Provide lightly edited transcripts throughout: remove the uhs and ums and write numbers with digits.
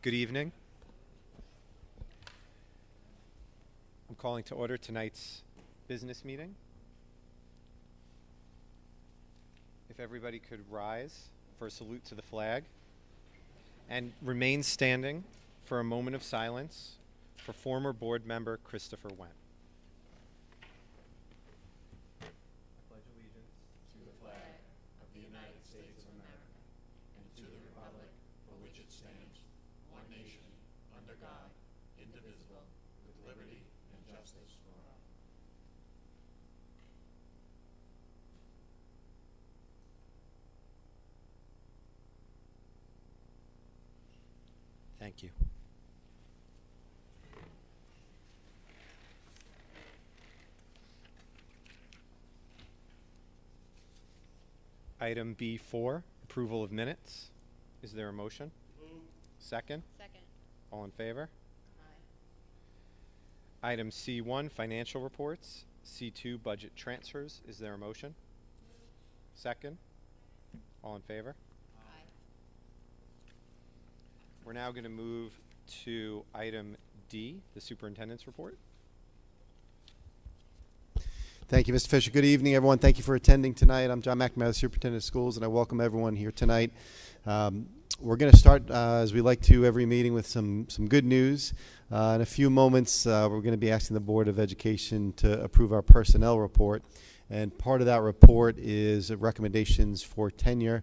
Good evening. I'm calling to order tonight's business meeting. If everybody could rise for a salute to the flag and remain standing for a moment of silence for former board member Christopher Wen. I pledge allegiance to the flag of the United States of America and to the republic for which it stands, one nation, under God, indivisible, with liberty and justice for all. Thank you. Item B4, approval of minutes. Is there a motion? Move. Second? Second. All in favor? Aye. Item C1, financial reports. C2, budget transfers. Is there a motion? Second? All in favor? Aye. We're now going to move to item D, the superintendent's report. Thank you, Mr. Fisher. Good evening, everyone. Thank you for attending tonight. I'm John McNamara, Superintendent of Schools, and I welcome everyone here tonight. We're going to start, as we like to every meeting, with some good news. In a few moments, we're going to be asking the Board of Education to approve our personnel report. And part of that report is recommendations for tenure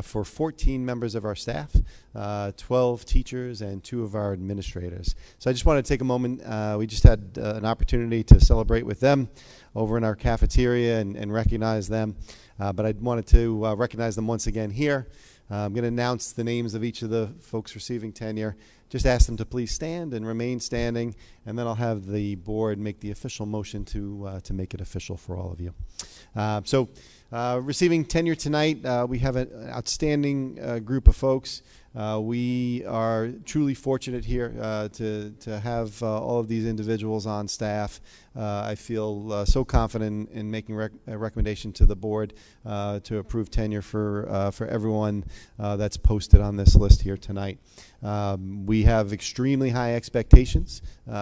for 14 members of our staff, 12 teachers, and 2 of our administrators. So I just want to take a moment. We just had an opportunity to celebrate with them over in our cafeteria and recognize them. But I wanted to recognize them once again here. I'm going to announce the names of each of the folks receiving tenure. Just ask them to please stand and remain standing, and then I'll have the board make the official motion to make it official for all of you. Receiving tenure tonight, we have an outstanding group of folks. We are truly fortunate here to have all of these individuals on staff. I feel so confident in making a recommendation to the board to approve tenure for everyone that's posted on this list here tonight. We have extremely high expectations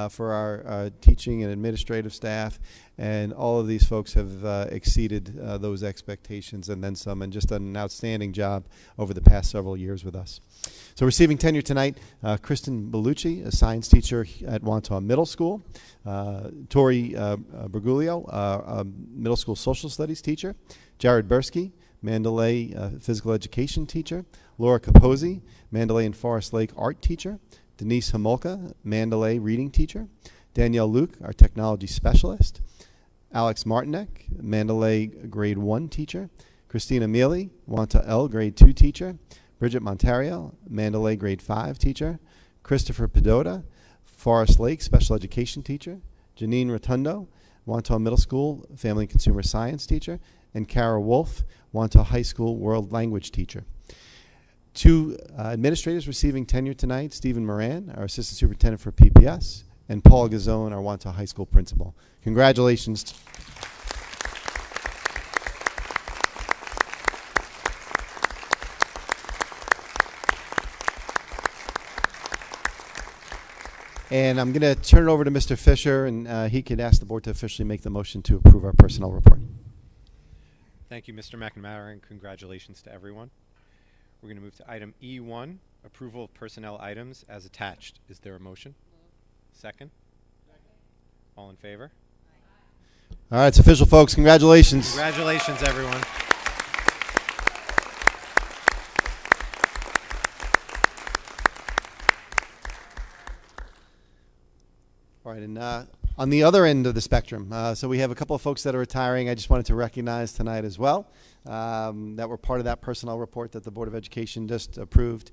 for our teaching and administrative staff, and all of these folks have exceeded those expectations and then some, and just done an outstanding job over the past several years with us. So receiving tenure tonight, Kristen Bellucci, a science teacher at Wantagh Middle School. Tori Berguglio, a middle school social studies teacher. Jared Bursky, Mandalay physical education teacher. Laura Capozzi, Mandalay and Forest Lake art teacher. Denise Homolka, Mandalay reading teacher. Danielle Luke, our technology specialist. Alex Martinek, Mandalay grade 1 teacher. Christina Mealy, Wantagh L grade 2 teacher. Bridget Montario, Mandalay grade 5 teacher. Christopher Pedota, Forest Lake special education teacher. Janine Rotundo, Wantagh Middle School family and consumer science teacher. And Kara Wolf, Wantagh High School world language teacher. 2 administrators receiving tenure tonight: Stephen Moran, our assistant superintendent for PPS, and Paul Gazzone, our Wantagh High School principal. Congratulations. And I'm going to turn it over to Mr. Fisher, and he could ask the board to officially make the motion to approve our personnel report. Thank you, Mr. McNamara, and congratulations to everyone. We're going to move to item E1, approval of personnel items as attached. Is there a motion? Second? All in favor? All right, it's official, folks. Congratulations. Congratulations, everyone. All right, and on the other end of the spectrum, so we have a couple of folks that are retiring. I just wanted to recognize tonight as well that were part of that personnel report that the Board of Education just approved.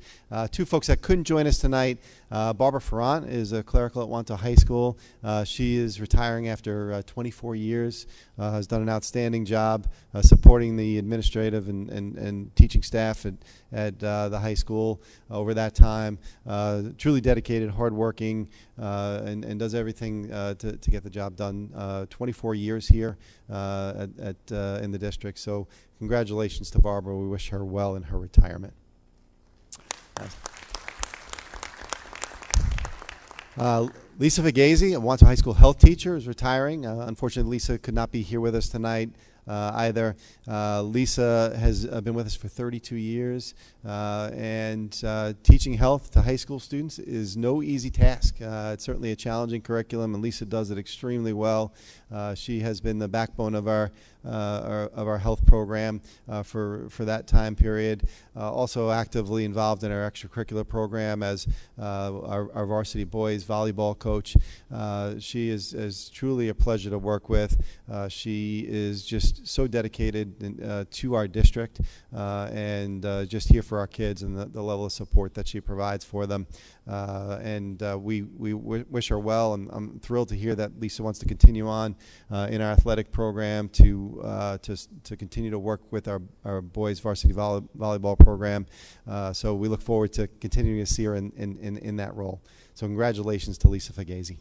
2 folks that couldn't join us tonight. Barbara Ferrant is a clerical at Wantagh High School. She is retiring after 24 years, has done an outstanding job supporting the administrative and teaching staff at the high school over that time. Truly dedicated, hardworking, and does everything to get the job done. 24 years here in the district. So congratulations to Barbara. We wish her well in her retirement. Lisa Vigazzi, a Wanto High School health teacher, is retiring. Unfortunately, Lisa could not be here with us tonight either. Lisa has been with us for 32 years, and teaching health to high school students is no easy task. It's certainly a challenging curriculum, and Lisa does it extremely well. She has been the backbone of our health program for that time period. Also actively involved in our extracurricular program as our varsity boys volleyball coach. She is truly a pleasure to work with. She is just so dedicated to our district and just here for our kids and the level of support that she provides for them. We wish her well, and I'm thrilled to hear that Lisa wants to continue on in our athletic program to continue to work with our boys varsity volleyball program. So we look forward to continuing to see her in that role. So congratulations to Lisa Vigazzi.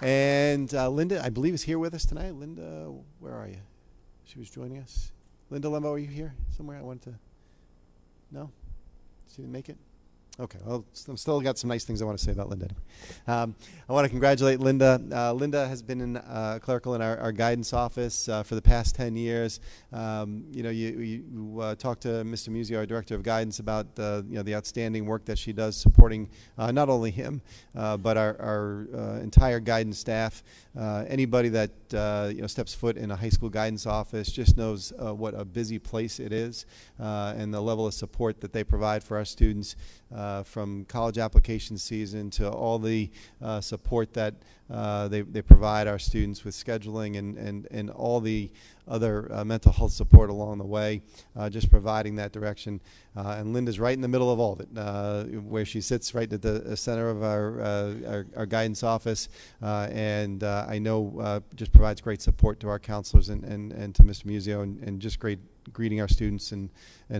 And Linda, I believe, is here with us tonight. Linda, where are you? She was joining us. Linda Lembo, are you here somewhere? I wanted to. No? She didn't make it? Okay, well, I've still got some nice things I want to say about Linda. I want to congratulate Linda. Linda has been in clerical in our guidance office for the past 10 years. You know, you talked to Mr. Musio, our director of guidance, about you know, the outstanding work that she does supporting not only him but our entire guidance staff. Anybody that you know, steps foot in a high school guidance office just knows what a busy place it is, and the level of support that they provide for our students. From college application season to all the support that they provide our students with scheduling and all the other mental health support along the way, just providing that direction. And Linda's right in the middle of all of it, where she sits right at the center of our guidance office, and I know just provides great support to our counselors and to Mr. Musio, and just great greeting our students and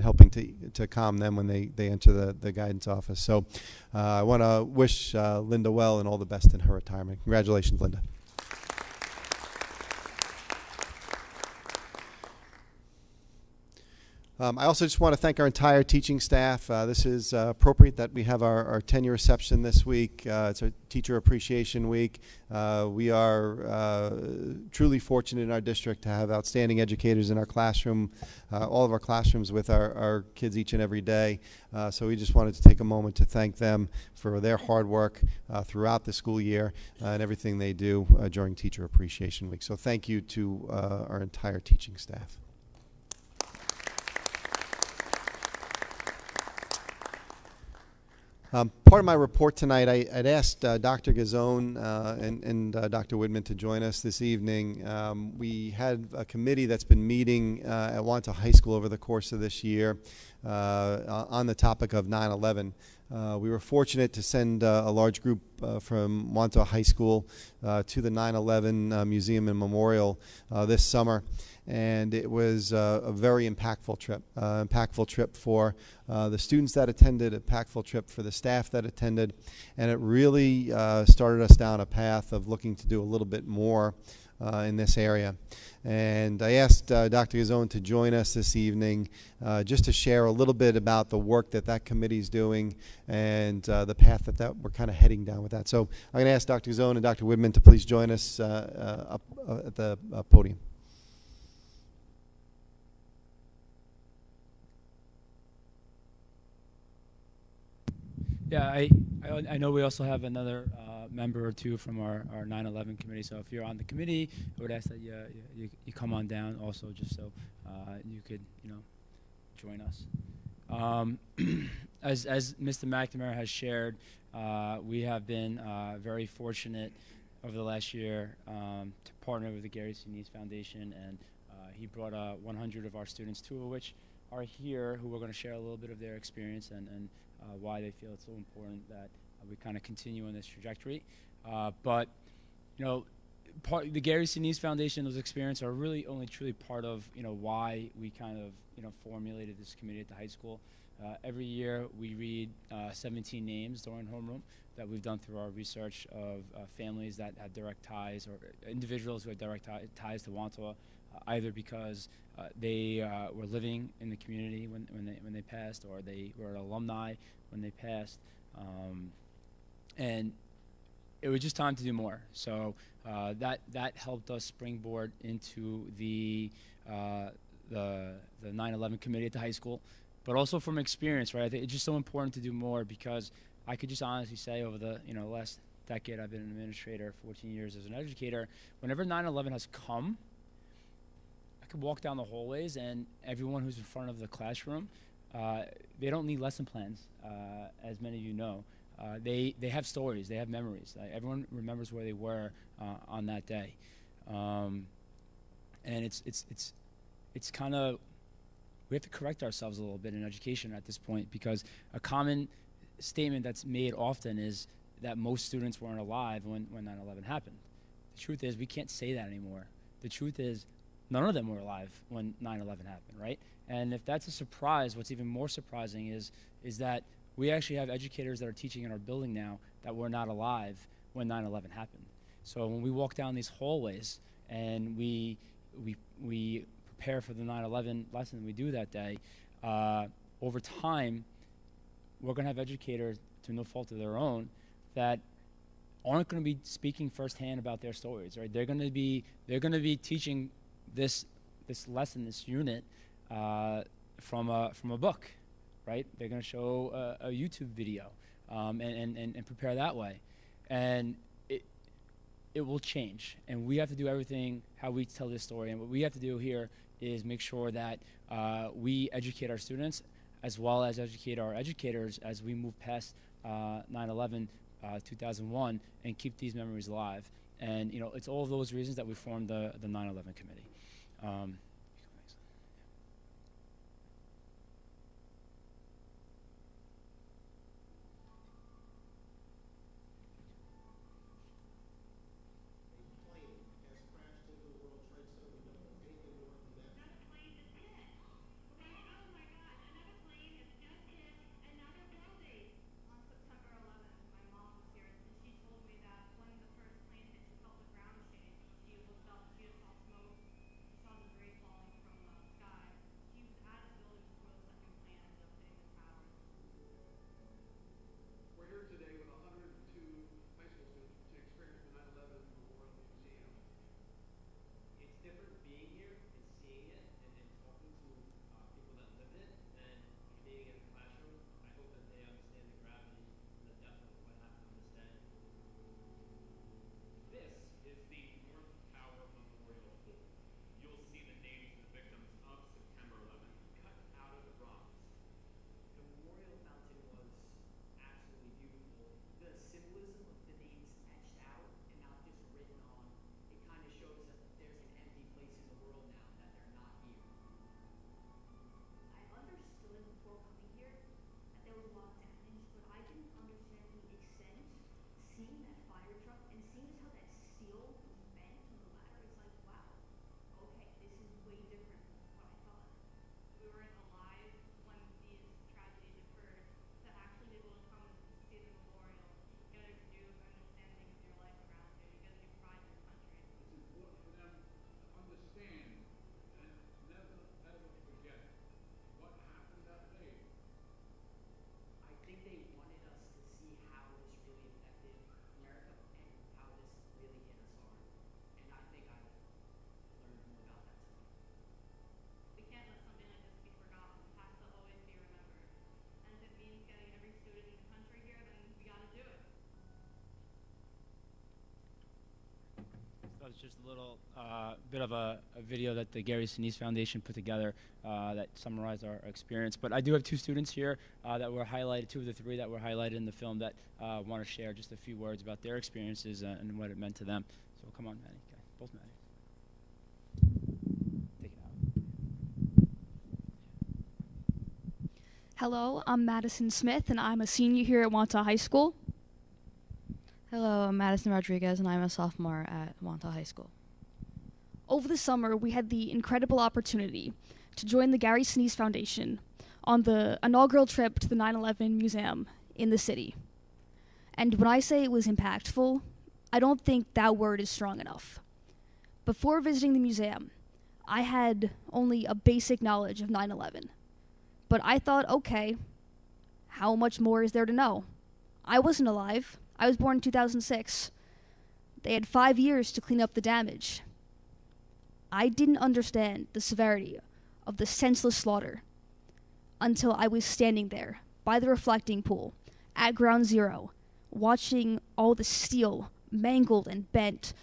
helping to calm them when they enter the guidance office. So I want to wish Linda well and all the best in her retirement. Congratulations, Linda. I also just want to thank our entire teaching staff. This is appropriate that we have our tenure reception this week. It's our Teacher Appreciation Week. We are truly fortunate in our district to have outstanding educators in our classroom, all of our classrooms with our kids each and every day. So we just wanted to take a moment to thank them for their hard work throughout the school year and everything they do during Teacher Appreciation Week. So thank you to our entire teaching staff. Part of my report tonight, I'd asked Dr. Gazzone and Dr. Woodman to join us this evening. We had a committee that's been meeting at Wanto High School over the course of this year on the topic of 9/11. We were fortunate to send a large group from Wanto High School to the 9/11 Museum and Memorial this summer. And it was a very impactful trip for the students that attended, impactful trip for the staff that attended, and it really started us down a path of looking to do a little bit more in this area. And I asked Dr. Gazzone to join us this evening just to share a little bit about the work that committee is doing and the path that we're kind of heading down with that. So I'm going to ask Dr. Gazzone and Dr. Woodman to please join us up at the podium. Yeah, I know we also have another member or two from our 9/11 committee. So if you're on the committee, I would ask that you come on down also, just so you could join us. As Mr. McNamara has shared, we have been very fortunate over the last year to partner with the Gary Sinise Foundation, and he brought 100 of our students, two of which are here, who are going to share a little bit of their experience and why they feel it's so important that we kind of continue on this trajectory. But the Gary Sinise Foundation, those experiences are really only truly part of why we kind of formulated this committee at the high school. Every year we read 17 names during homeroom that we've done through our research of families that had direct ties or individuals who had direct ties to Wantagh, either because they were living in the community when they passed, or they were alumni when they passed, and it was just time to do more. So that helped us springboard into the 9/11 committee at the high school, but also from experience, right? I think it's just so important to do more, because I could just honestly say over the last decade I've been an administrator, 14 years as an educator, whenever 9/11 has come, I could walk down the hallways and everyone who's in front of the classroom, they don't need lesson plans, as many of you know. They have stories, they have memories. Everyone remembers where they were on that day, and it's kind of, we have to correct ourselves a little bit in education at this point, because a common statement that's made often is that most students weren't alive when 9/11 happened. The truth is, we can't say that anymore. The truth is, none of them were alive when 9/11 happened, right? And if that's a surprise, what's even more surprising is that we actually have educators that are teaching in our building now that were not alive when 9/11 happened. So when we walk down these hallways and we prepare for the 9/11 lesson we do that day, over time, we're going to have educators, to no fault of their own, that aren't going to be speaking firsthand about their stories, right? They're going to be teaching this lesson, this unit, from a book, right? They're going to show a YouTube video and prepare that way, and it will change. And we have to do everything how we tell this story. And what we have to do here is make sure that we educate our students as well as educate our educators as we move past 9/11, 2001, and keep these memories alive. And it's all of those reasons that we formed the 9/11 committee. We're here today with 102 high school students to experience the 9/11 Memorial Museum. It's different being here and seeing it and talking to people that lived it than being in a classroom. I hope that they understand the gravity and the depth of what happened on this day. This is the North Tower Memorial. You'll see the names of the victims of September 11th cut out of the bronze. The memorial mountain was absolutely beautiful. The symbolism of the names etched out and not just written on, it kind of shows that there's an empty place in the world now, that they're not here. I understood before coming here that there was a lot of damage, but I didn't understand the extent. Seeing that fire truck and seeing how that steel was bent on the ladder, it's like, wow, okay, this is way different than what I thought. We weren't alive when these tragedies occurred, to actually be able to come and see the memorial, get a view of understanding of your life around you, you get a new pride in your country. It's important for them to understand and never forget what happened that day. I think they wanted us to see how this really affected America and how this really hit us hard. And I think I learned more about that tonight. We can't let something like this be forgotten. It has to always be remembered. And if it means getting every student in the country here, then we gotta do it. So it's just a little bit of a video that the Gary Sinise Foundation put together that summarized our experience. But I do have two students here that were highlighted, two of the three that were highlighted in the film that want to share just a few words about their experiences and what it meant to them. So come on, Maddie. Okay. Both Maddie. Take it out. Hello, I'm Madison Smith, and I'm a senior here at Wantagh High School. Hello, I'm Madison Rodriguez, and I'm a sophomore at Wantagh High School. Over the summer, we had the incredible opportunity to join the Gary Sinise Foundation on the inaugural trip to the 9/11 Museum in the city. And when I say it was impactful, I don't think that word is strong enough. Before visiting the museum, I had only a basic knowledge of 9/11. But I thought, okay, how much more is there to know? I wasn't alive. I was born in 2006. They had 5 years to clean up the damage. I didn't understand the severity of the senseless slaughter until I was standing there by the reflecting pool at Ground Zero, watching all the steel mangled and bent,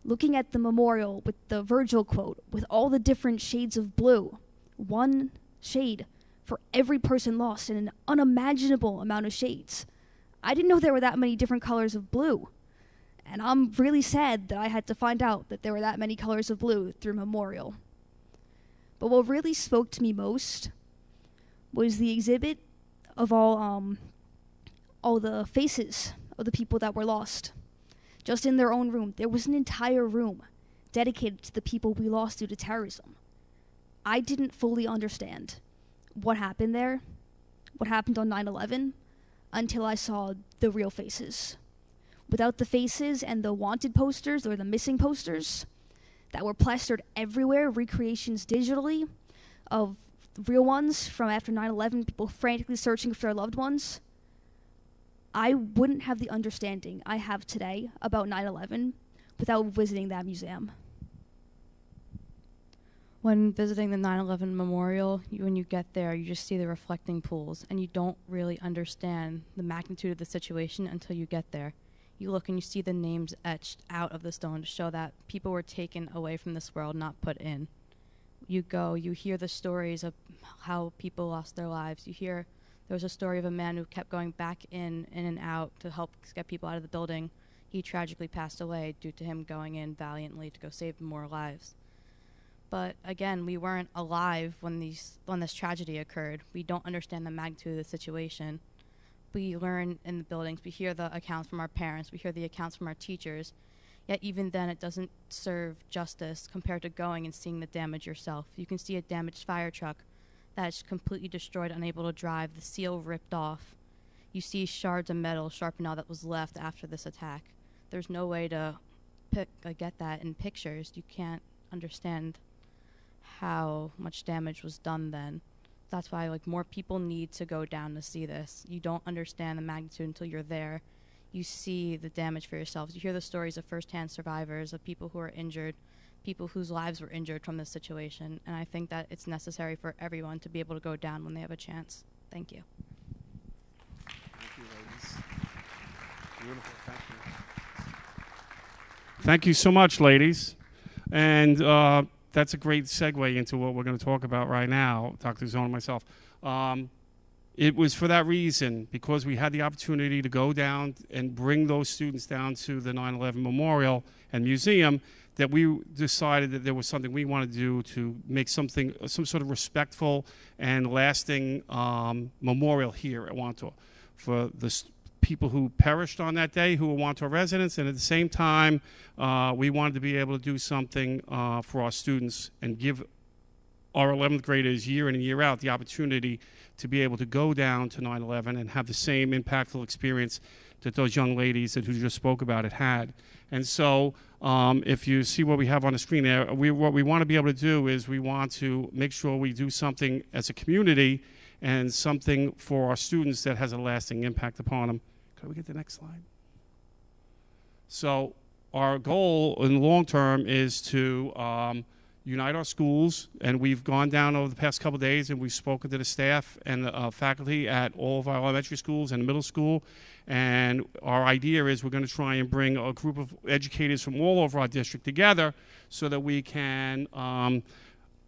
looking at the memorial with the Virgil quote with all the different shades of blue, one shade for every person lost in an unimaginable amount of shades. I didn't know there were that many different colors of blue. And I'm really sad that I had to find out that there were that many colors of blue through Memorial. But what really spoke to me most was the exhibit of all the faces of the people that were lost. Just in their own room, there was an entire room dedicated to the people we lost due to terrorism. I didn't fully understand what happened there, what happened on 9/11, until I saw the real faces. Without the faces and the wanted posters or the missing posters that were plastered everywhere, recreations digitally of real ones from after 9/11, people frantically searching for their loved ones, I wouldn't have the understanding I have today about 9/11 without visiting that museum. When visiting the 9/11 memorial, when you get there, you just see the reflecting pools, and you don't really understand the magnitude of the situation until you get there. You look and you see the names etched out of the stone to show that people were taken away from this world, not put in. You go, you hear the stories of how people lost their lives. You hear there was a story of a man who kept going back in and out to help get people out of the building. He tragically passed away due to him going in valiantly to go save more lives. But again, we weren't alive when this tragedy occurred. We don't understand the magnitude of the situation. We learn in the buildings, we hear the accounts from our parents, we hear the accounts from our teachers, yet even then it doesn't serve justice compared to going and seeing the damage yourself. You can see a damaged fire truck that's completely destroyed, unable to drive, the seal ripped off. You see shards of metal sharpened out that was left after this attack. There's no way to get that in pictures. You can't understand how much damage was done then. That's why more people need to go down to see this. You don't understand the magnitude until you're there. You see the damage for yourselves. You hear the stories of first-hand survivors, of people who are injured, people whose lives were injured from this situation. And I think that it's necessary for everyone to be able to go down when they have a chance. Thank you. Thank you, ladies. Beautiful. Thank you. Thank you so much, ladies. And that's a great segue into what we're going to talk about right now, Dr. Zone and myself. It was for that reason, because we had the opportunity to go down and bring those students down to the 9/11 Memorial and Museum, that we decided that there was something we wanted to do to make some sort of respectful and lasting memorial here at Wantor for the people who perished on that day, who were Wantor residents, and at the same time, we wanted to be able to do something for our students and give our 11th graders year in and year out the opportunity to be able to go down to 9/11 and have the same impactful experience that those young ladies who just spoke about it had. And so if you see what we have on the screen there, what we want to be able to do is we want to make sure we do something as a community and something for our students that has a lasting impact upon them. Could we get the next slide? So our goal in the long term is to unite our schools, and we've gone down over the past couple of days and we've spoken to the staff and the faculty at all of our elementary schools and middle school, and our idea is we're going to try and bring a group of educators from all over our district together so that we can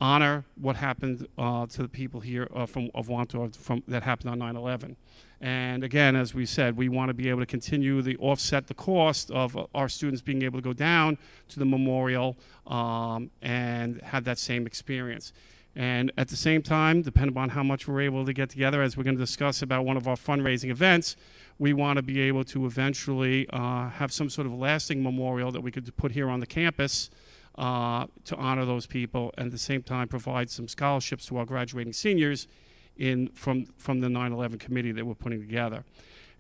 honor what happened to the people here of Wantor that happened on 9/11. And again, as we said, we want to be able to continue to offset the cost of our students being able to go down to the memorial and have that same experience. And at the same time, depending upon how much we're able to get together, as we're going to discuss about one of our fundraising events, we want to be able to eventually have some sort of lasting memorial that we could put here on the campus to honor those people, and at the same time provide some scholarships to our graduating seniors from the 9/11 committee that we're putting together.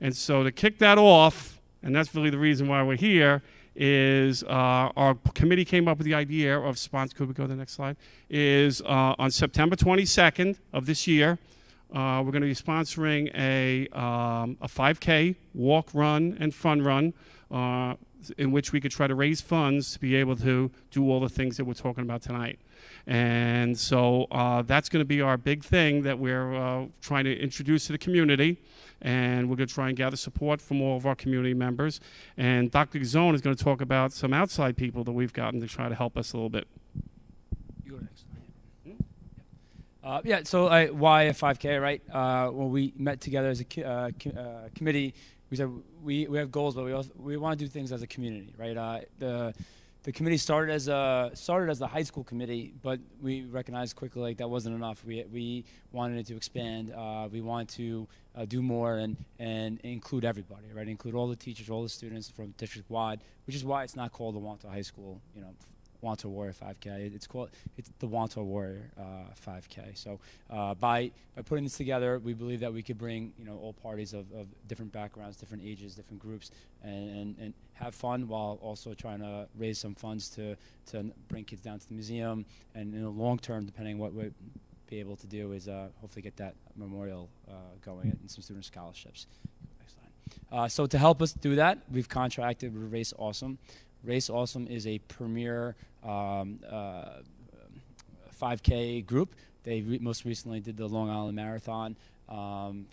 And so to kick that off, and that's really the reason why we're here, is our committee came up with the idea of sponsor. Could we go to the next slide? Is on September 22nd of this year, we're going to be sponsoring a 5K walk, run, and fun run, in which we could try to raise funds to be able to do all the things that we're talking about tonight. And so that's going to be our big thing that we're trying to introduce to the community. And we're going to try and gather support from all of our community members. And Dr. Gazzone is going to talk about some outside people that we've gotten to try to help us a little bit. You go next. Yeah, so why a 5K, right? When we met together as a committee, we said we have goals, but we want to do things as a community, right? The committee started as a high school committee, but we recognized quickly like that wasn't enough. We wanted it to expand. We wanted to do more and include everybody, right? Include all the teachers, all the students from district wide, which is why it's not called the Wantagh High School, Wantagh Warrior 5K. It's the Wantagh Warrior 5K. So by putting this together, we believe that we could bring all parties of different backgrounds, different ages, different groups, and have fun while also trying to raise some funds to bring kids down to the museum. And in the long term, depending what we'll be able to do, is hopefully get that memorial going and some student scholarships. Next slide. So to help us do that, we've contracted with Race Awesome. Race Awesome is a premier 5K group. They most recently did the Long Island Marathon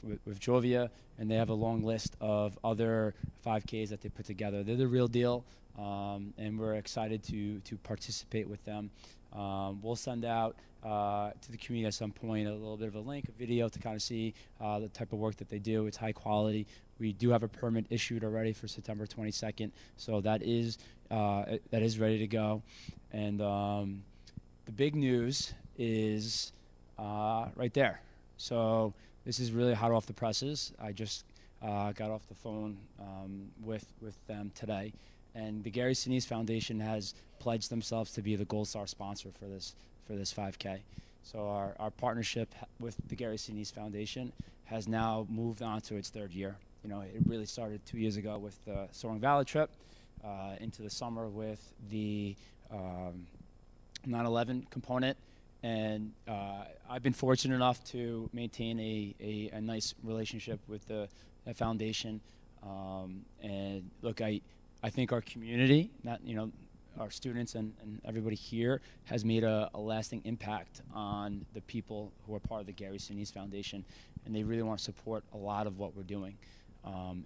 with Jovia, and they have a long list of other 5Ks that they put together. They're the real deal, and we're excited to participate with them. We'll send out to the community at some point a little bit of a link, a video to kind of see the type of work that they do. It's high quality. We do have a permit issued already for September 22nd, so that is ready to go. And the big news is right there. So this is really hot off the presses. I just got off the phone with them today, and the Gary Sinise Foundation has pledged themselves to be the Gold Star sponsor for this 5K. So our partnership with the Gary Sinise Foundation has now moved on to its third year. It really started 2 years ago with the Soaring Valley trip, into the summer with the 9/11 component, and I've been fortunate enough to maintain a nice relationship with the foundation. And look, I think our community, our students and everybody here, has made a lasting impact on the people who are part of the Gary Sinise Foundation, and they really want to support a lot of what we're doing.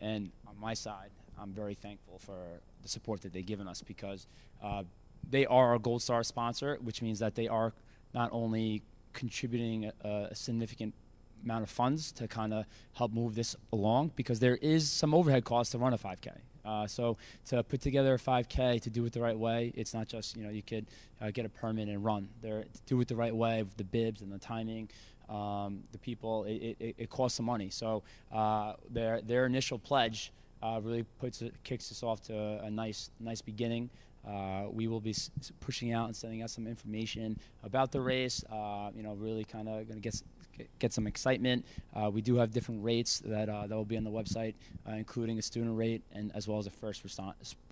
And on my side, I'm very thankful for the support that they've given us, because they are our Gold Star sponsor, which means that they are not only contributing a significant amount of funds to kind of help move this along, because there is some overhead costs to run a 5K. So to put together a 5K, to do it the right way, it's not just, you could get a permit and run. To do it the right way with the bibs and the timing, the people, it costs some money. So their initial pledge really kicks us off to a nice beginning. We will be pushing out and sending out some information about the race. Really kind of going to get some excitement. We do have different rates that will be on the website, including a student rate and as well as a first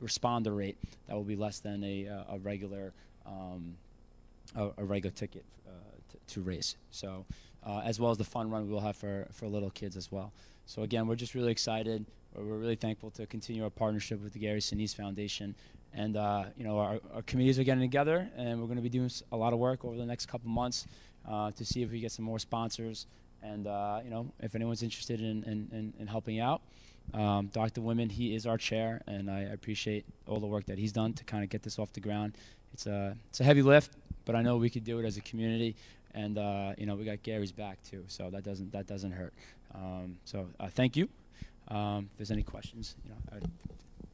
responder rate that will be less than a regular ticket to race. So as well as the fun run we will have for little kids as well. So again, we're just really excited. We're really thankful to continue our partnership with the Gary Sinise Foundation. And our committees are getting together, and we're going to be doing a lot of work over the next couple months to see if we get some more sponsors. And if anyone's interested in helping out, Dr. Women, he is our chair, and I appreciate all the work that he's done to kind of get this off the ground. It's a heavy lift, but I know we could do it as a community. And we got Gary's back too, so that doesn't hurt. Thank you. If there's any questions, I'd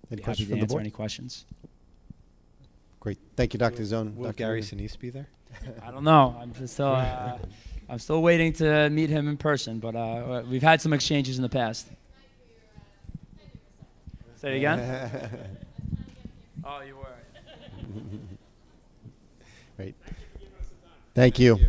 be happy to answer any questions. Great, thank you, Dr. Gazzone. Will Gary Sinise be there? I don't know. I'm still waiting to meet him in person, but we've had some exchanges in the past. Say it again. Oh, you were. Great. Thank you.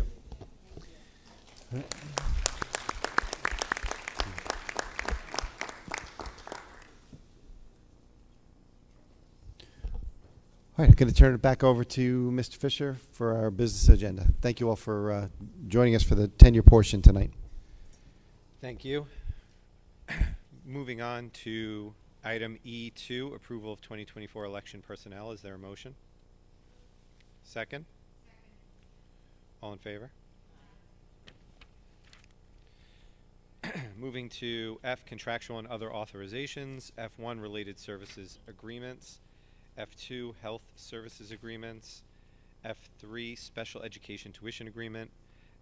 All right, I'm going to turn it back over to Mr. Fisher for our business agenda. Thank you all for joining us for the tenure portion tonight. Thank you. Moving on to item E2, approval of 2024 election personnel. Is there a motion? Second? All in favor? Moving to F, contractual and other authorizations. F1, related services agreements. F2, health services agreements. F3, special education tuition agreement.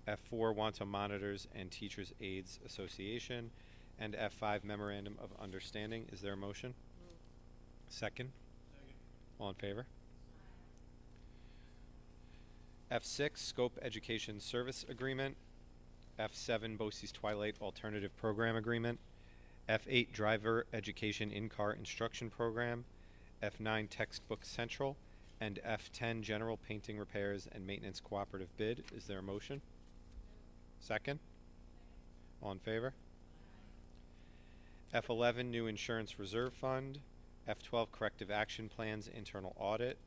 F4, Wanto Monitors and Teachers Aides Association. And F5, memorandum of understanding. Is there a motion? Second? All in favor? F6, scope education service agreement. F7, BOCES Twilight Alternative Program Agreement. F8, Driver Education In-Car Instruction Program. F9, Textbook Central. And F10, General Painting Repairs and Maintenance Cooperative Bid. Is there a motion? Second? All in favor? F11, New Insurance Reserve Fund. F12, Corrective Action Plans Internal Audit.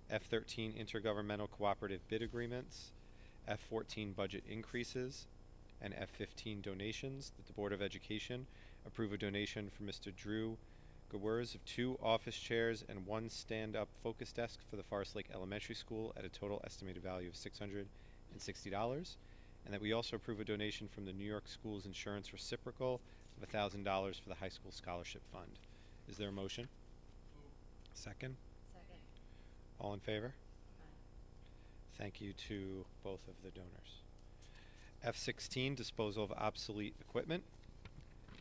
F13, Intergovernmental Cooperative Bid Agreements. F14, Budget Increases. And F15, donations. That the Board of Education approve a donation from Mr. Drew Gewers of 2 office chairs and 1 stand-up focus desk for the Forest Lake Elementary School at a total estimated value of $660. And that we also approve a donation from the New York Schools Insurance Reciprocal of $1,000 for the High School Scholarship Fund. Is there a motion? Second? Second. All in favor? Thank you to both of the donors. F16, disposal of obsolete equipment.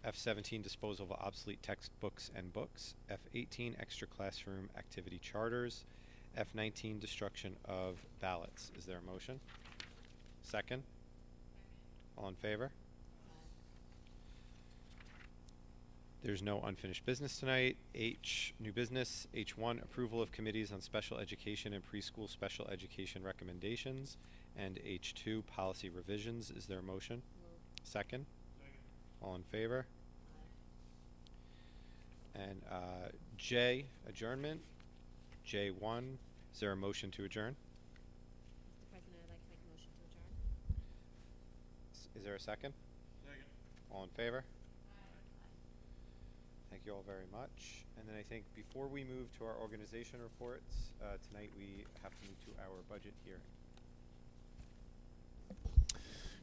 F17, disposal of obsolete textbooks and books. F18, extra classroom activity charters. F19, destruction of ballots. Is there a motion? Second? All in favor? There's no unfinished business tonight. H, new business. H1, approval of committees on special education and preschool special education recommendations. And H2, policy revisions. Is there a motion? Second? All in favor? And J, adjournment. J1, is there a motion to adjourn? Mr. President, I'd like to make a motion to adjourn. Is there a second? Second. All in favor? Thank you all very much. And then I think before we move to our organization reports, tonight we have to move to our budget hearing.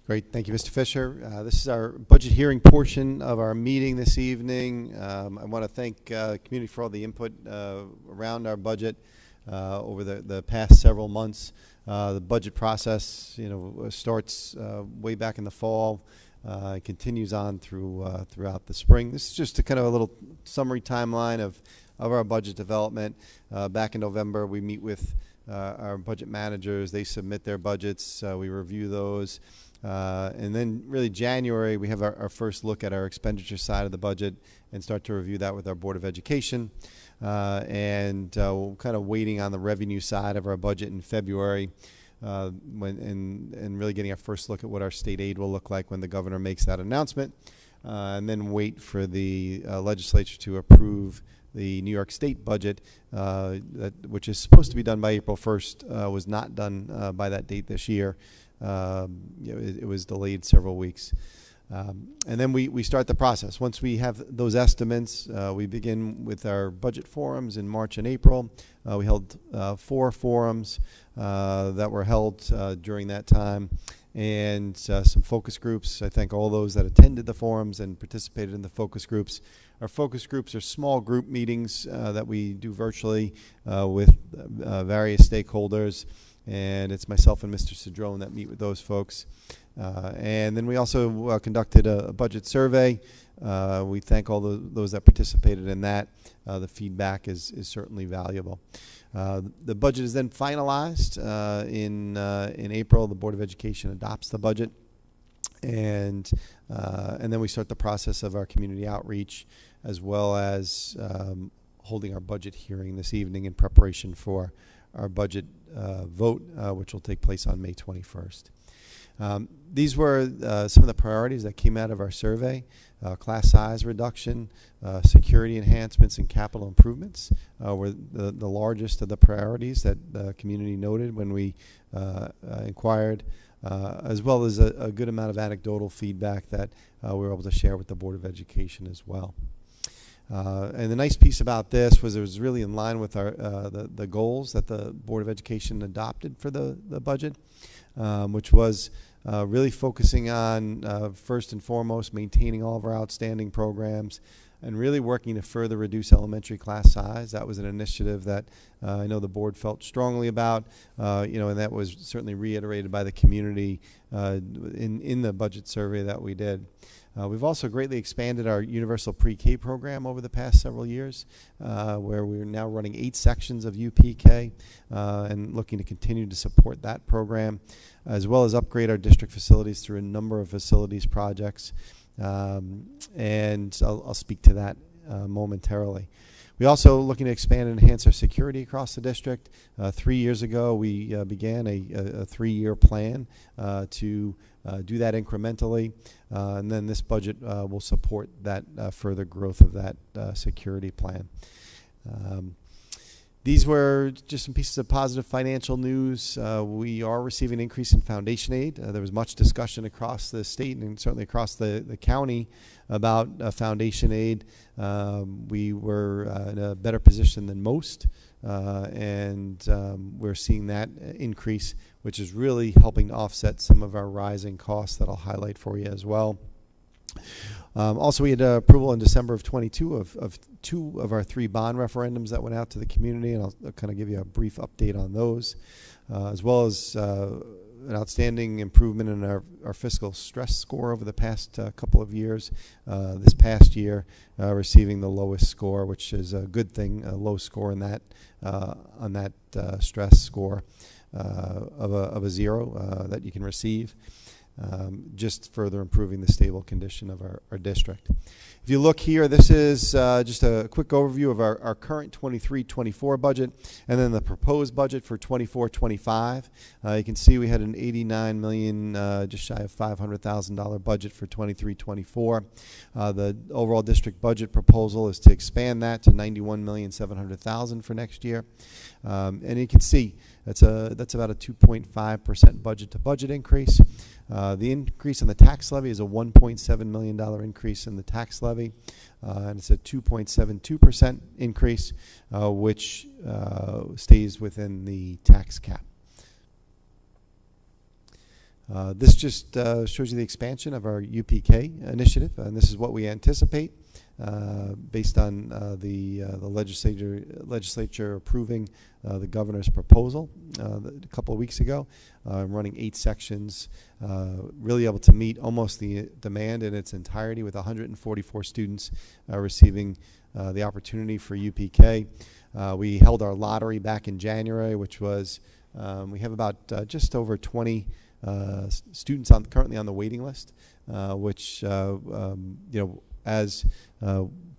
Great. Thank you, Mr. Fisher. This is our budget hearing portion of our meeting this evening. I want to thank the community for all the input around our budget over the past several months. The budget process, starts way back in the fall, continues on throughout the spring. This is just a kind of a little summary timeline of our budget development. Back in November, we meet with our budget managers. They submit their budgets. We review those. And then really January, we have our first look at our expenditure side of the budget and start to review that with our Board of Education. And we're kind of waiting on the revenue side of our budget in February and really getting our first look at what our state aid will look like when the governor makes that announcement. And then wait for the legislature to approve the New York State budget, which is supposed to be done by April 1st, was not done by that date this year. It was delayed several weeks. And then we start the process. Once we have those estimates, we begin with our budget forums in March and April. We held 4 forums that were held during that time, and some focus groups. I thank all those that attended the forums and participated in the focus groups. Our focus groups are small group meetings that we do virtually with various stakeholders. And it's myself and Mr. Cedrone that meet with those folks. And then we also conducted a budget survey. We thank all those that participated in that. The feedback is certainly valuable. The budget is then finalized in April. The Board of Education adopts the budget. And then we start the process of our community outreach, as well as holding our budget hearing this evening in preparation for our budget vote, which will take place on May 21st. These were some of the priorities that came out of our survey. Class size reduction, security enhancements, and capital improvements were the largest of the priorities that the community noted when we inquired, as well as a good amount of anecdotal feedback that we were able to share with the Board of Education as well. And the nice piece about this was it was really in line with our the goals that the Board of Education adopted for the budget, which was really focusing on, first and foremost, maintaining all of our outstanding programs and really working to further reduce elementary class size. That was an initiative that I know the board felt strongly about, and that was certainly reiterated by the community in the budget survey that we did. We've also greatly expanded our universal pre-K program over the past several years, where we're now running 8 sections of UPK and looking to continue to support that program, as well as upgrade our district facilities through a number of facilities projects. And I'll speak to that momentarily. We also looking to expand and enhance our security across the district. 3 years ago, we began a 3-year plan to do that incrementally, and then this budget will support that further growth of that security plan. These were just some pieces of positive financial news. We are receiving an increase in foundation aid. There was much discussion across the state and certainly across the county about foundation aid. We were in a better position than most, and we're seeing that increase, which is really helping to offset some of our rising costs that I'll highlight for you as well. Also, we had approval in December of 22 of 2 of our 3 bond referendums that went out to the community, and I'll kind of give you a brief update on those, as well as an outstanding improvement in our fiscal stress score over the past couple of years. This past year, receiving the lowest score, which is a good thing, a low score in that on that stress score of a 0 that you can receive. Just further improving the stable condition of our district. If you look here, this is just a quick overview of our current 23-24 budget and then the proposed budget for 24-25. You can see we had an $89 million, just shy of $500,000 budget for 23-24. The overall district budget proposal is to expand that to $91,700,000 for next year. And you can see that's about a 2.5% budget-to-budget increase. The increase in the tax levy is a $1.7 million increase in the tax levy, and it's a 2.72% increase, which stays within the tax cap. This just shows you the expansion of our UPK initiative, and this is what we anticipate based on the legislature approving the governor's proposal a couple of weeks ago, running 8 sections, really able to meet almost the demand in its entirety with 144 students receiving the opportunity for UPK. We held our lottery back in January, which was, we have about just over 20 students currently on the waiting list, which as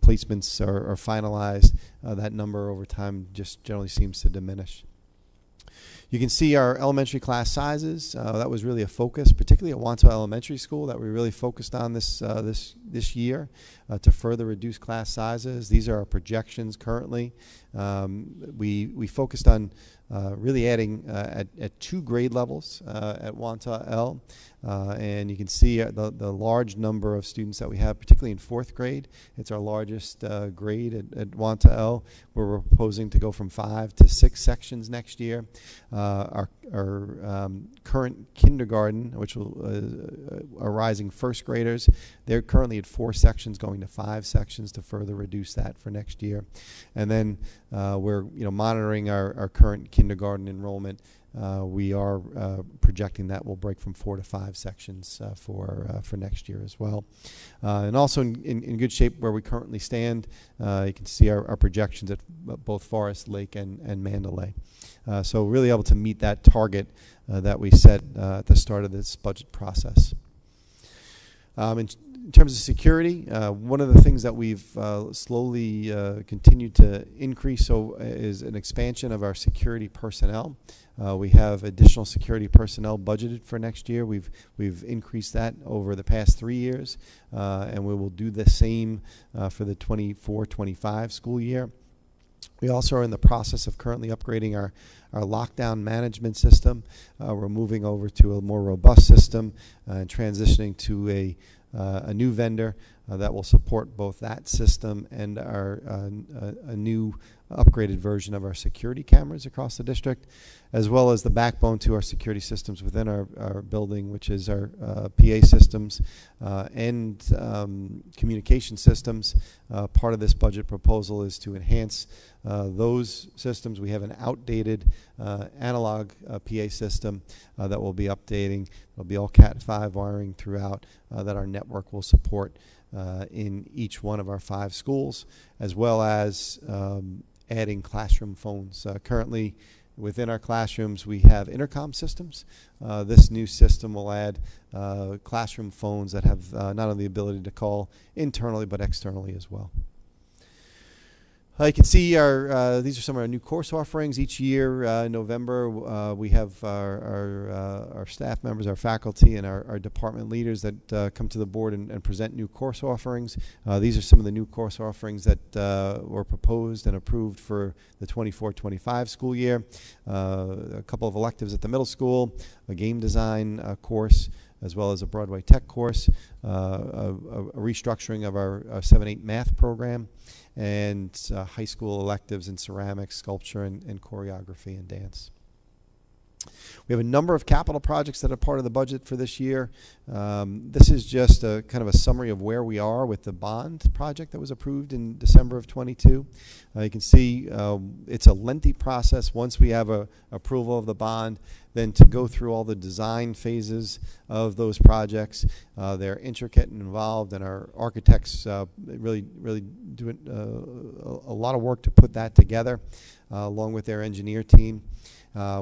placements are finalized, that number over time just generally seems to diminish. You can see our elementary class sizes. That was really a focus, particularly at Wantagh Elementary School, that we really focused on this year to further reduce class sizes. These are our projections currently. We focused on really adding at 2 grade levels at Wantagh L. And you can see the large number of students that we have, particularly in 4th grade. It's our largest grade at Wantagh L. We're proposing to go from 5 to 6 sections next year. Our current kindergarten, which are rising 1st graders, they're currently at 4 sections, going to 5 sections to further reduce that for next year. And then we're monitoring our current kindergarten enrollment. We are projecting that will break from 4 to 5 sections for next year as well. And also in good shape where we currently stand, you can see our projections at both Forest Lake and Mandalay. So really able to meet that target that we set at the start of this budget process. And in terms of security, one of the things that we've slowly continued to increase is an expansion of our security personnel. We have additional security personnel budgeted for next year. We've increased that over the past 3 years, and we will do the same for the 24-25 school year. We also are in the process of currently upgrading our lockdown management system. We're moving over to a more robust system and transitioning to a new vendor that will support both that system and a new upgraded version of our security cameras across the district, as well as the backbone to our security systems within our building, which is our PA systems and communication systems. Part of this budget proposal is to enhance those systems. We have an outdated analog PA system that we'll be updating. It'll be all Cat5 wiring throughout that our network will support in each one of our 5 schools, as well as adding classroom phones. Currently, within our classrooms, we have intercom systems. This new system will add classroom phones that have not only the ability to call internally but externally as well. You can see these are some of our new course offerings. Each year in November, we have our staff members, our faculty, and our department leaders that come to the board and present new course offerings. These are some of the new course offerings that were proposed and approved for the 24-25 school year. A couple of electives at the middle school, a game design course, as well as a Broadway Tech course, a restructuring of our 7-8 math program, and high school electives in ceramics, sculpture, and choreography and dance. We have a number of capital projects that are part of the budget for this year. This is just a kind of a summary of where we are with the bond project that was approved in December of 22. You can see it's a lengthy process once we have a approval of the bond, then to go through all the design phases of those projects. They're intricate and involved, and our architects really do a lot of work to put that together along with their engineer team.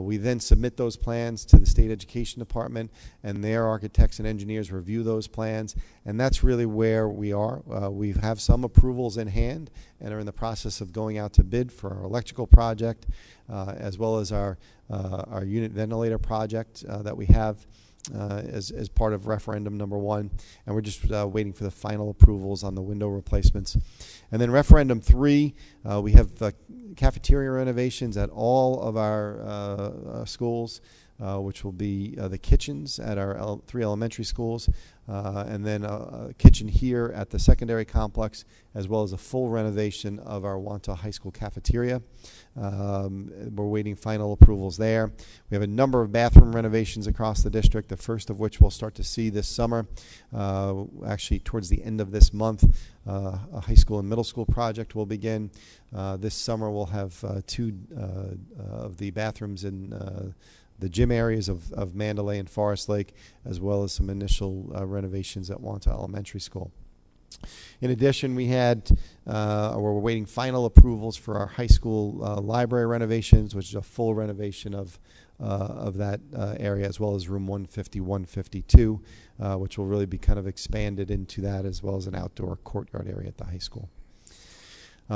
We then submit those plans to the State Education Department, and their architects and engineers review those plans, and that's really where we are. We have some approvals in hand and are in the process of going out to bid for our electrical project, as well as our unit ventilator project that we have as part of referendum number 1, and we're just waiting for the final approvals on the window replacements. And then referendum 3, we have cafeteria renovations at all of our schools, which will be the kitchens at our 3 elementary schools, and then a kitchen here at the secondary complex, as well as a full renovation of our Wantagh High School cafeteria. We're waiting final approvals there. We have a number of bathroom renovations across the district, the first of which we'll start to see this summer. Actually, towards the end of this month, a high school and middle school project will begin. This summer, we'll have 2 of the bathrooms in the gym areas of Mandalay and Forest Lake, as well as some initial renovations at Wantagh Elementary School. In addition, we're waiting final approvals for our high school library renovations, which is a full renovation of that area, as well as room 150, 152, which will really be kind of expanded into that, as well as an outdoor courtyard area at the high school.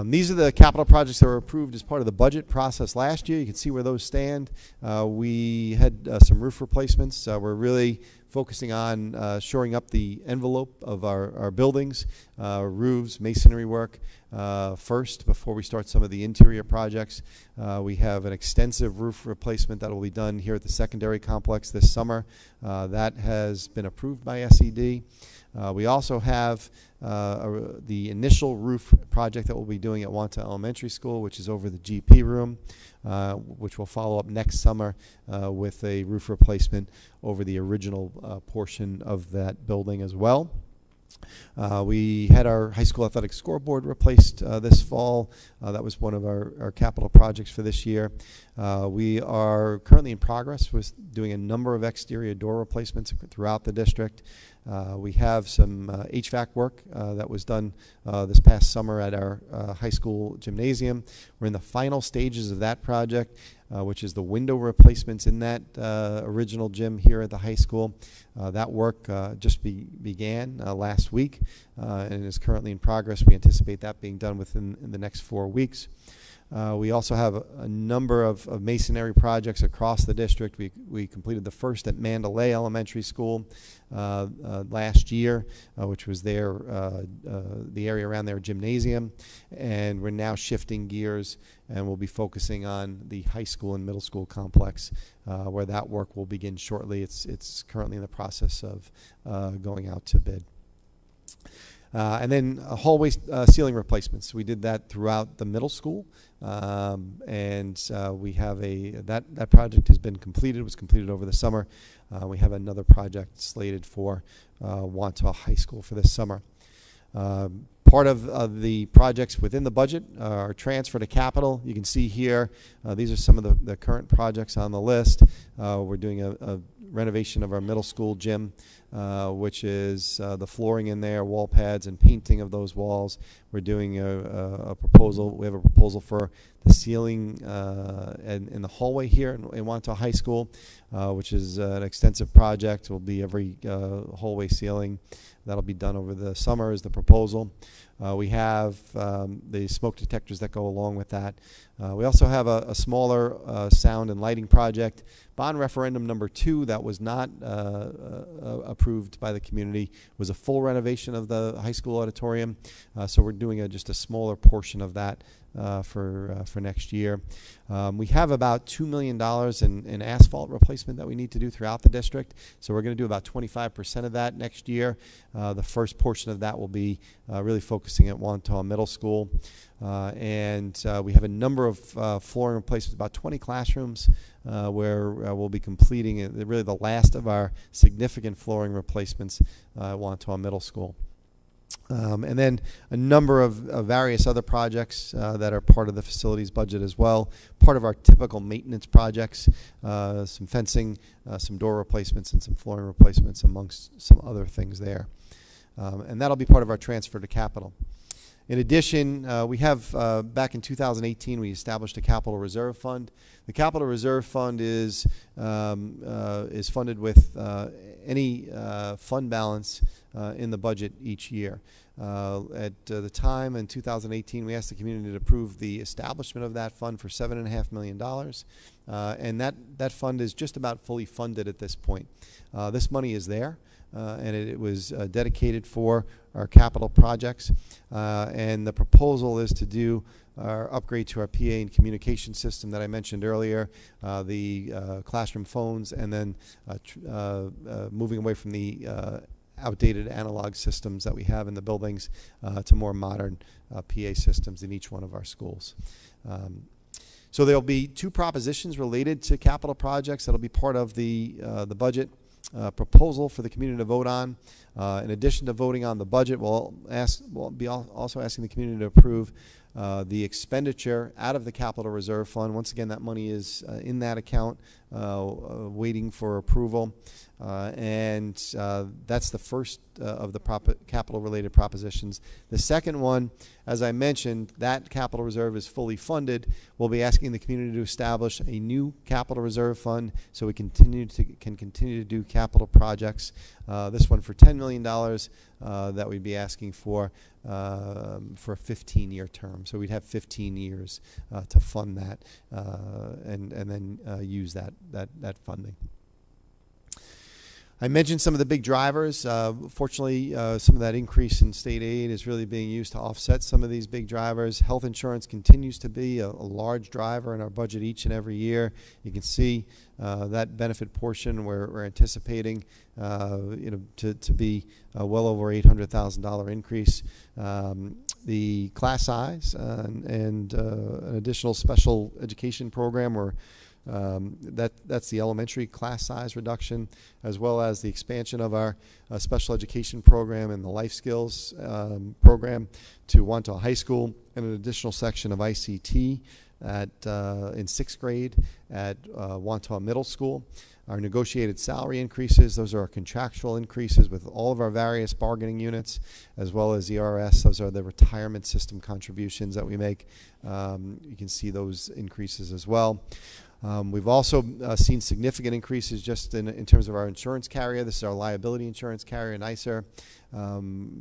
These are the capital projects that were approved as part of the budget process last year. You can see where those stand. We had some roof replacements. We're really focusing on shoring up the envelope of our buildings, roofs, masonry work first before we start some of the interior projects. We have an extensive roof replacement that will be done here at the secondary complex this summer. That has been approved by SED. We also have the initial roof project that we'll be doing at Wantagh Elementary School, which is over the GP room, which will follow up next summer with a roof replacement over the original portion of that building as well. We had our high school athletic scoreboard replaced this fall. That was one of our capital projects for this year. We are currently in progress with doing a number of exterior door replacements throughout the district. We have some HVAC work that was done this past summer at our high school gymnasium. We're in the final stages of that project. which is the window replacements in that original gym here at the high school. That work just began last week and is currently in progress. We anticipate that being done within the next 4 weeks. We also have a number of masonry projects across the district. We completed the first at Mandalay Elementary School last year, which was the area around their gymnasium, and we're now shifting gears and we'll be focusing on the high school and middle school complex, where that work will begin shortly. It's currently in the process of going out to bid. And then hallway ceiling replacements. We did that throughout the middle school, and we have that project has been completed. It was completed over the summer. We have another project slated for Wantagh High School for this summer. Part of the projects within the budget are transfer to capital. You can see here, these are some of the current projects on the list. We're doing a renovation of our middle school gym, which is the flooring in there, wall pads, and painting of those walls. We're doing a proposal. We have a proposal for the ceiling in the hallway here in Wantagh High School, which is an extensive project. It will be every hallway ceiling. That'll be done over the summer is the proposal. We have the smoke detectors that go along with that. We also have a smaller sound and lighting project. Bond referendum number 2 that was not approved by the community was a full renovation of the high school auditorium. So we're doing just a smaller portion of that for next year. We have about $2 million in asphalt replacement that we need to do throughout the district. So we're going to do about 25% of that next year. The first portion of that will be really focusing at Wantagh Middle School. And we have a number of flooring replacements, about 20 classrooms where we'll be completing really the last of our significant flooring replacements at Wantagh Middle School. And then a number of various other projects that are part of the facilities budget as well. Part of our typical maintenance projects, some fencing, some door replacements, and some flooring replacements amongst some other things there. And that'll be part of our transfer to capital. In addition, we have, back in 2018, we established a capital reserve fund. The capital reserve fund is funded with any fund balance in the budget each year. At the time in 2018, we asked the community to approve the establishment of that fund for $7.5 million. And that fund is just about fully funded at this point. This money is there. And it was dedicated for our capital projects. And the proposal is to do our upgrade to our PA and communication system that I mentioned earlier, the classroom phones, and then moving away from the outdated analog systems that we have in the buildings to more modern PA systems in each one of our schools. So there'll be 2 propositions related to capital projects that'll be part of the budget proposal for the community to vote on. In addition to voting on the budget, we'll be also asking the community to approve the expenditure out of the capital reserve fund. Once again, that money is in that account waiting for approval. And that's the first of the capital-related propositions. The second one, as I mentioned, that capital reserve is fully funded. We'll be asking the community to establish a new capital reserve fund so we can continue to do capital projects. This one for $10 million that we'd be asking for a 15-year term. So we'd have 15 years to fund that and then use that funding. I mentioned some of the big drivers. Fortunately, some of that increase in state aid is really being used to offset some of these big drivers. Health insurance continues to be a large driver in our budget each and every year. You can see that benefit portion we're anticipating to be well over $800,000 increase. The class size and an additional special education program where that's the elementary class size reduction, as well as the expansion of our special education program and the life skills program to Wantagh High School, and an additional section of ICT in 6th grade at Wantagh Middle School. Our negotiated salary increases, those are our contractual increases with all of our various bargaining units, as well as ERS. Those are the retirement system contributions that we make. You can see those increases as well. We've also seen significant increases just in terms of our insurance carrier. This is our liability insurance carrier, NYSER.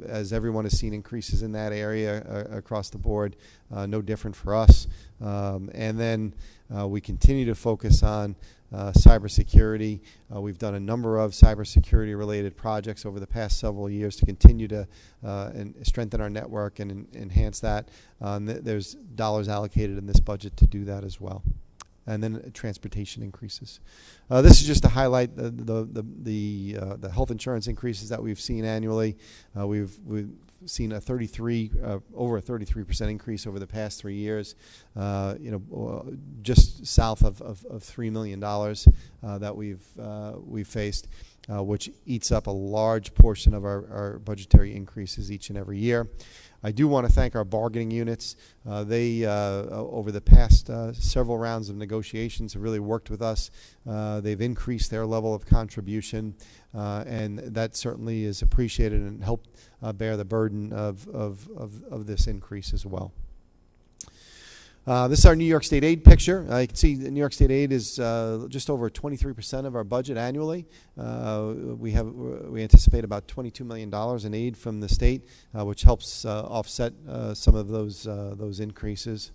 As everyone has seen increases in that area across the board, no different for us. And then we continue to focus on cybersecurity. We've done a number of cybersecurity related projects over the past several years to continue to strengthen our network and enhance that. There's dollars allocated in this budget to do that as well. And then transportation increases. This is just to highlight the health insurance increases that we've seen annually. We've seen a over a 33% increase over the past 3 years. Just south of $3 million that we've faced, which eats up a large portion of our budgetary increases each and every year. I do want to thank our bargaining units. They, over the past several rounds of negotiations, have really worked with us. They've increased their level of contribution, and that certainly is appreciated and helped bear the burden of this increase as well. This is our New York State Aid picture. You can see the New York State Aid is just over 23% of our budget annually. We anticipate about $22 million in aid from the state, which helps offset some of those increases.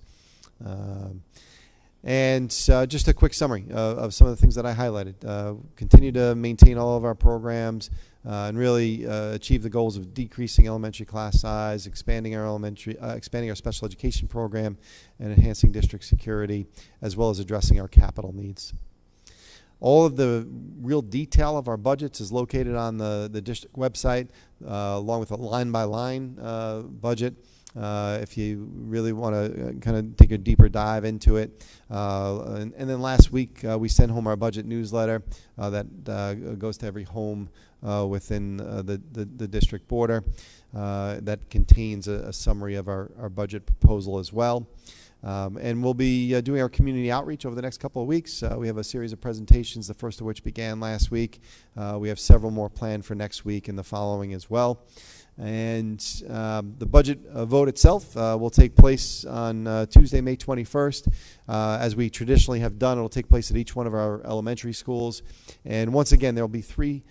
And just a quick summary of some of the things that I highlighted. Continue to maintain all of our programs and really achieve the goals of decreasing elementary class size, expanding our special education program, and enhancing district security, as well as addressing our capital needs. All of the real detail of our budgets is located on the district website, along with a line-by-line budget. If you really want to kind of take a deeper dive into it. And then last week we sent home our budget newsletter that goes to every home within the district border that contains a summary of our budget proposal as well. And we'll be doing our community outreach over the next couple of weeks. We have a series of presentations, the first of which began last week. We have several more planned for next week and the following as well. And the budget vote itself will take place on Tuesday, May 21st. As we traditionally have done, it will take place at each one of our elementary schools. And once again, there will be three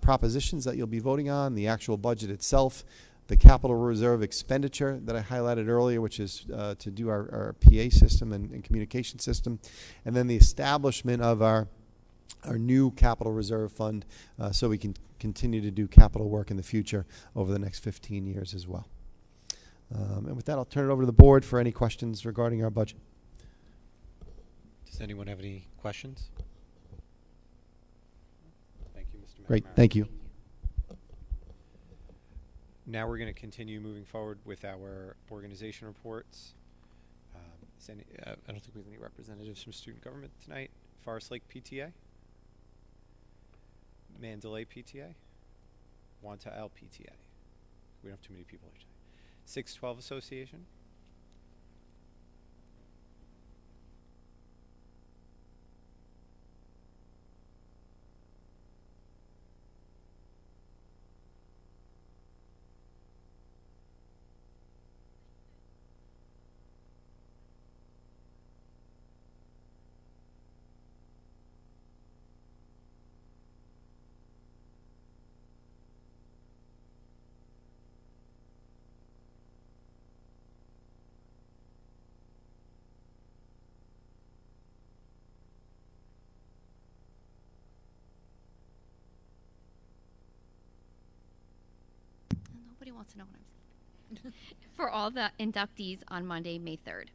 propositions that you'll be voting on: the actual budget itself, the capital reserve expenditure that I highlighted earlier, which is to do our PA system and communication system, and then the establishment of our new capital reserve fund so we can continue to do capital work in the future over the next 15 years as well. And with that, I'll turn it over to the board for any questions regarding our budget. Does anyone have any questions? Thank you, Mr. McNamara. Great, thank you. Now we're going to continue moving forward with our organization reports. I don't think we have any representatives from student government tonight. Forest Lake PTA, Mandalay PTA, Wanta Isle PTA. We don't have too many people here tonight. 612 Association. Nobody wants to know what I'm saying. For all the inductees on Monday, May 3rd.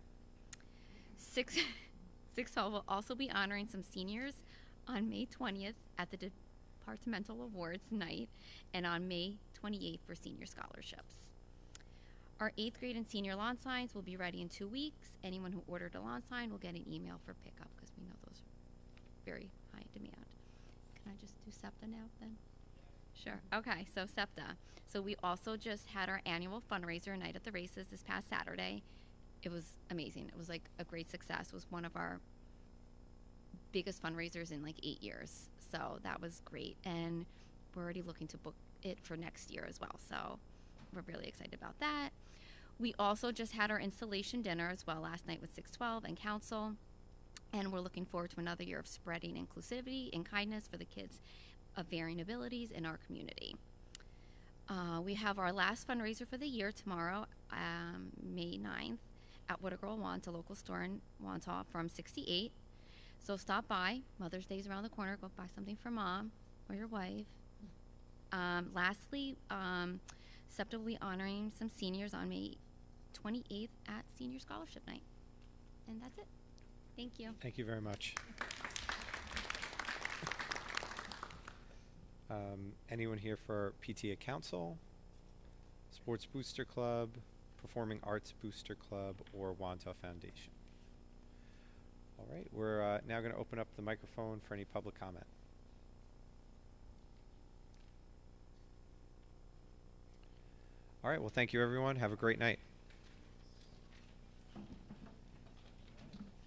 612 will also be honoring some seniors on May 20th at the Departmental Awards Night and on May 28th for senior scholarships. Our 8th grade and senior lawn signs will be ready in 2 weeks. Anyone who ordered a lawn sign will get an email for pickup because we know those are very high demand. Can I just do SEPTA now then? Sure. Okay, so SEPTA. So we also just had our annual fundraiser night at the races this past Saturday. It was amazing. It was like a great success. It was one of our biggest fundraisers in like 8 years. So that was great. And we're already looking to book it for next year as well. So we're really excited about that. We also just had our installation dinner as well last night with 612 and council. And we're looking forward to another year of spreading inclusivity and kindness for the kids of varying abilities in our community. We have our last fundraiser for the year tomorrow, May 9th, at What a Girl Wants, a local store in Wantagh from 6 to 8. So stop by. Mother's Day is around the corner. Go buy something for mom or your wife. Lastly, SEPTA will be honoring some seniors on May 28th at Senior Scholarship Night. And that's it. Thank you. Thank you very much. Anyone here for PTA Council, Sports Booster Club, Performing Arts Booster Club, or Wantagh Foundation? All right, we're now going to open up the microphone for any public comment. All right, well, thank you, everyone. Have a great night.